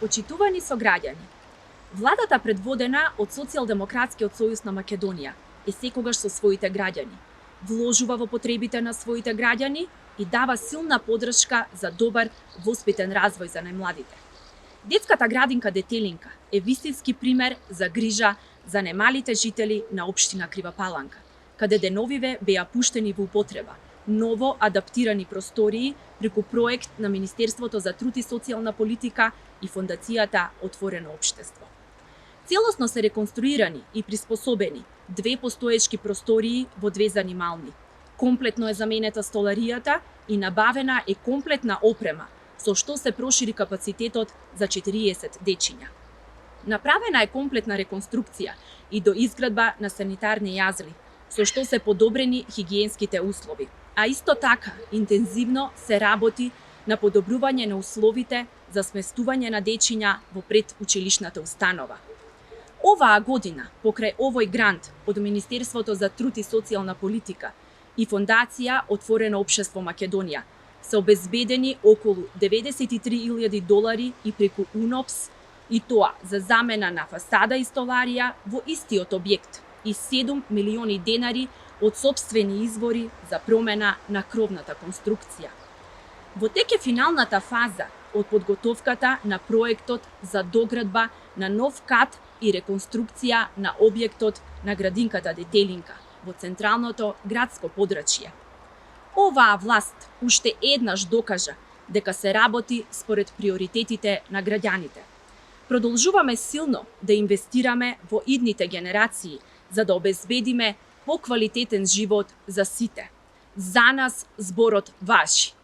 Почитувани сограѓани, владата предводена од Социјалдемократскиот сојуз на Македонија е секогаш со своите граѓани, вложува во потребите на своите граѓани и дава силна поддршка за добар воспитен развој за најмладите. Детската градинка Детелинка е вистински пример за грижа за најмалите жители на општина Крива Паланка, каде деновиве беа пуштени во употреба ново адаптирани простории преку проект на Министерството за труд и социјална политика и Фондацијата Отворено општество. Целосно се реконструирани и приспособени две постоечки простории во две занимални. Комплетно е заменета столаријата и набавена е комплетна опрема, со што се прошири капацитетот за 40 дечиња. Направена е комплетна реконструкција и до изградба на санитарни јазли, со што се подобрени хигиенските услови, а исто така интензивно се работи на подобрување на условите за сместување на дечиња во предучилишната установа. Оваа година, покрај овој грант од Министерството за труд и социјална политика и Фондација Отворено општество Македонија, се обезбедени околу $93,000 и преку УНОПС, и тоа за замена на фасада и столарија во истиот објект и 7 милиони денари од сопствени извори за промена на кровната конструкција. Во тек е финалната фаза од подготовката на проектот за доградба на нов кат и реконструкција на објектот на градинката Детелинка во централното градско подрачје. Оваа власт уште еднаш докажа дека се работи според приоритетите на граѓаните. Продолжуваме силно да инвестираме во идните генерации за да обезбедиме поквалитетен живот за сите. За нас зборот важи.